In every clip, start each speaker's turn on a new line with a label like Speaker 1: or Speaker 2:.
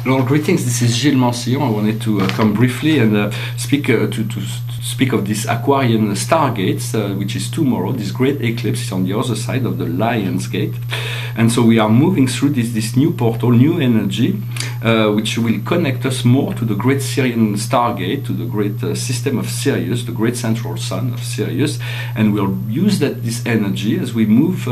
Speaker 1: Well, greetings. This is Gilles Mancillon. I wanted to come briefly and speak to speak of this Aquarian Stargate, which is tomorrow. This great eclipse is on the other side of the Lion's Gate, and so we are moving through this new portal, new energy, which will connect us more to the great Syrian Stargate, to the great system of Sirius, the great central sun of Sirius, and we'll use this energy as we move,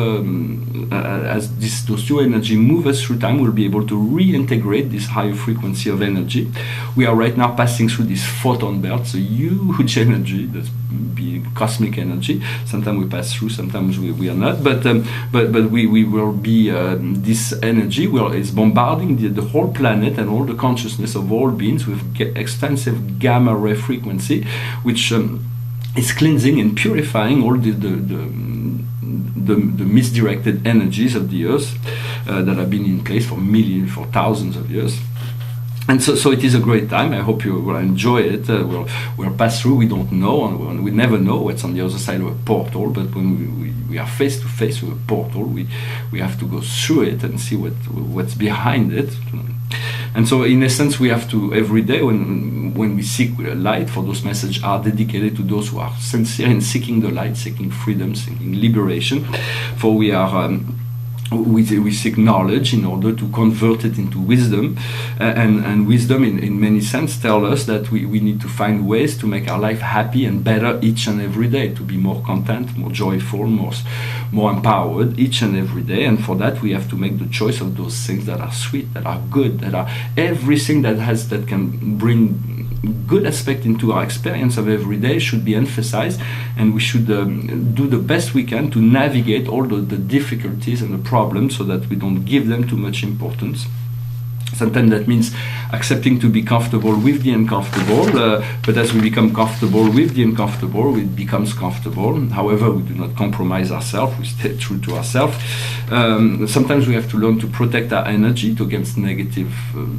Speaker 1: those two energy move us through time. We'll be able to reintegrate this higher frequency of energy. We are right now passing through this photon belt, so huge energy, that's being cosmic energy. Sometimes we pass through, sometimes we are not, but we will be this energy is bombarding the whole planet and all the consciousness of all beings with extensive gamma ray frequency, which is cleansing and purifying all the misdirected energies of the earth that have been in place for thousands of years. And so it is a great time. I hope you will enjoy it. We'll pass through. We don't know, and we never know what's on the other side of a portal. But when we are face to face with a portal, we have to go through it and see what's behind it. And so, in essence, we have to every day when we seek light, for those messages are dedicated to those who are sincere in seeking the light, seeking freedom, seeking liberation. For we are. We seek knowledge in order to convert it into wisdom, and wisdom in many sense tell us that we need to find ways to make our life happy and better each and every day, to be more content, more joyful, more empowered each and every day. And for that we have to make the choice of those things that are sweet, that are good, that are everything that can bring good aspect into our experience of every day should be emphasized, and we should do the best we can to navigate all the difficulties and the problems so that we don't give them too much importance. Sometimes that means accepting to be comfortable with the uncomfortable, but as we become comfortable with the uncomfortable, it becomes comfortable. However, we do not compromise ourselves, we stay true to ourselves. Sometimes we have to learn to protect our energy against negative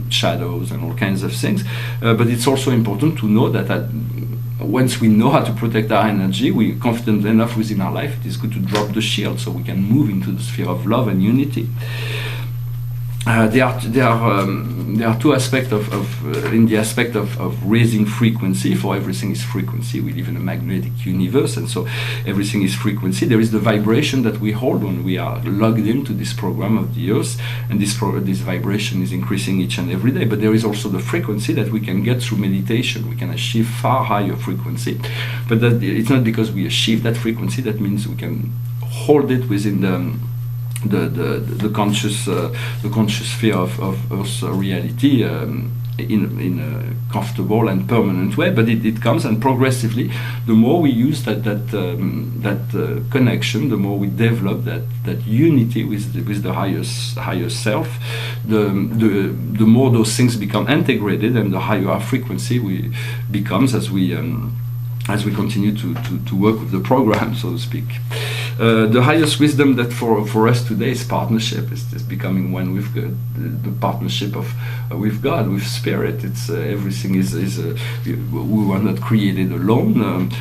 Speaker 1: shadows and all kinds of things, but it's also important to know that once we know how to protect our energy, we're confident enough within our life, it is good to drop the shield so we can move into the sphere of love and unity. There are two aspects in the aspect of raising frequency. For everything is frequency. We live in a magnetic universe, and so everything is frequency. There is the vibration that we hold when we are logged into this program of the earth, and this vibration is increasing each and every day. But there is also the frequency that we can get through meditation. We can achieve far higher frequency, but it's not because we achieve that frequency that means we can hold it within the conscious sphere of Earth's reality in a comfortable and permanent way. But it comes, and progressively, the more we use that connection, the more we develop that unity with the higher self, the more those things become integrated, and the higher our frequency becomes as we continue to work with the program, so to speak. The highest wisdom that for us today is partnership. Is becoming one with the partnership with God, with Spirit. It's everything is we were not created alone.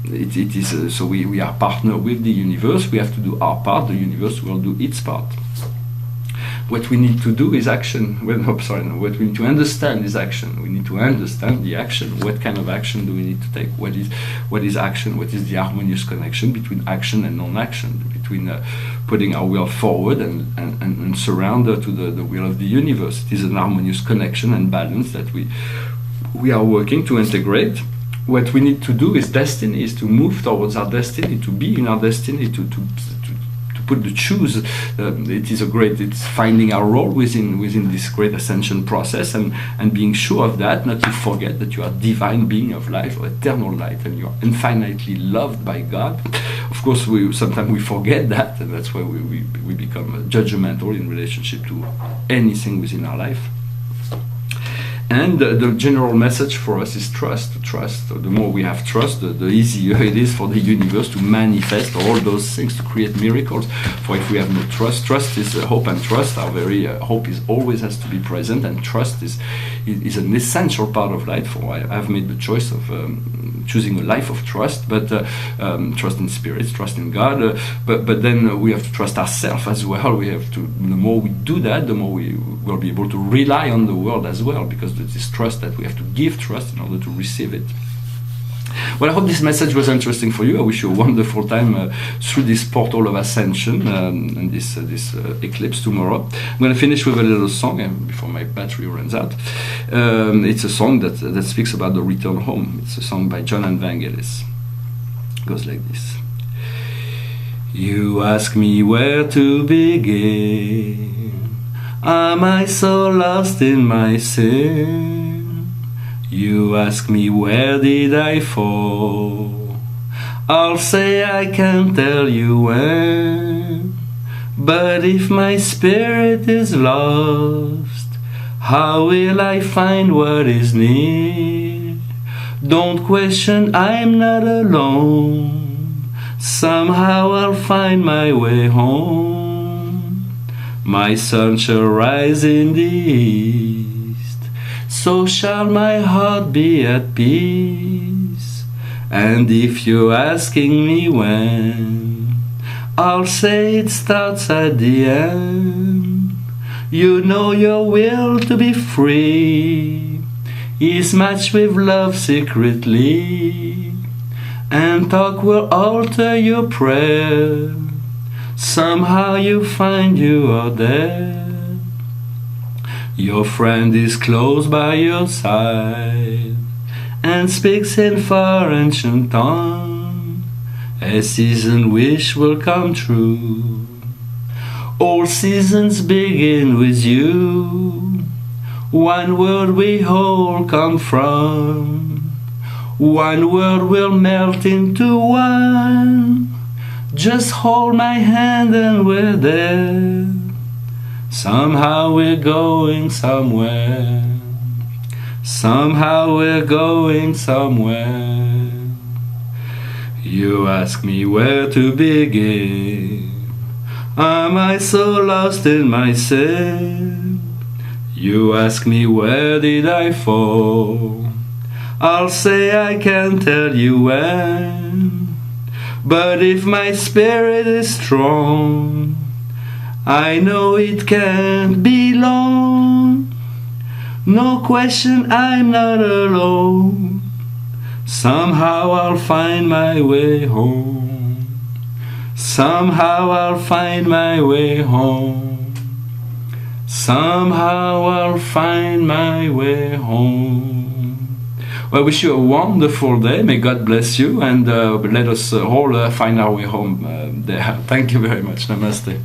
Speaker 1: It is so we are partner with the universe. We have to do our part. The universe will do its part. What we need to do is action. What we need to understand is action. We need to understand the action. What kind of action do we need to take? What is action? What is the harmonious connection between action and non-action? Between putting our will forward and surrender to the will of the universe. It is an harmonious connection and balance that we are working to integrate. What we need to do is destiny, is to move towards our destiny, to be in our destiny, to put the choose. It's finding our role within this great ascension process, and being sure of that, not to forget that you are divine being of life, or eternal light, and you are infinitely loved by God. Of course, sometimes we forget that, and that's why we become judgmental in relationship to anything within our life. And the general message for us is trust. Trust. The more we have trust, the easier it is for the universe to manifest all those things, to create miracles. For if we have no trust, trust is hope, and trust are very. Hope is always has to be present, and trust is an essential part of life. For I've made the choice of choosing a life of trust, but trust in spirits, trust in God. But then we have to trust ourselves as well. We have to. The more we do that, the more we will be able to rely on the world as well, because this trust that we have to give trust in order to receive it. Well, I hope this message was interesting for you. I wish you a wonderful time through this portal of ascension and this eclipse tomorrow. I'm going to finish with a little song before my battery runs out. It's a song that speaks about the return home. It's a song by John Evangelist. It goes like this. You ask me where to begin. Am I so lost in my sin? You ask me where did I fall? I'll say I can't tell you when. But if my spirit is lost, how will I find what is near? Don't question, I'm not alone. Somehow I'll find my way home. My sun shall rise in the east, so shall my heart be at peace. And if you're asking me when, I'll say it starts at the end. You know your will to be free is matched with love secretly, and talk will alter your prayer. Somehow you find you are there. Your friend is close by your side and speaks in far ancient tongue. A season wish will come true. All seasons begin with you. One world we all come from. One world will melt into one. Just hold my hand and we're there. Somehow we're going somewhere. Somehow we're going somewhere. You ask me where to begin. Am I so lost in my sin? You ask me where did I fall? I'll say I can't tell you when. But if my spirit is strong, I know it can't be long. No question, I'm not alone. Somehow I'll find my way home. Somehow I'll find my way home. Somehow I'll find my way home. Well, I wish you a wonderful day. May God bless you, and let us all find our way home there. Thank you very much. Namaste.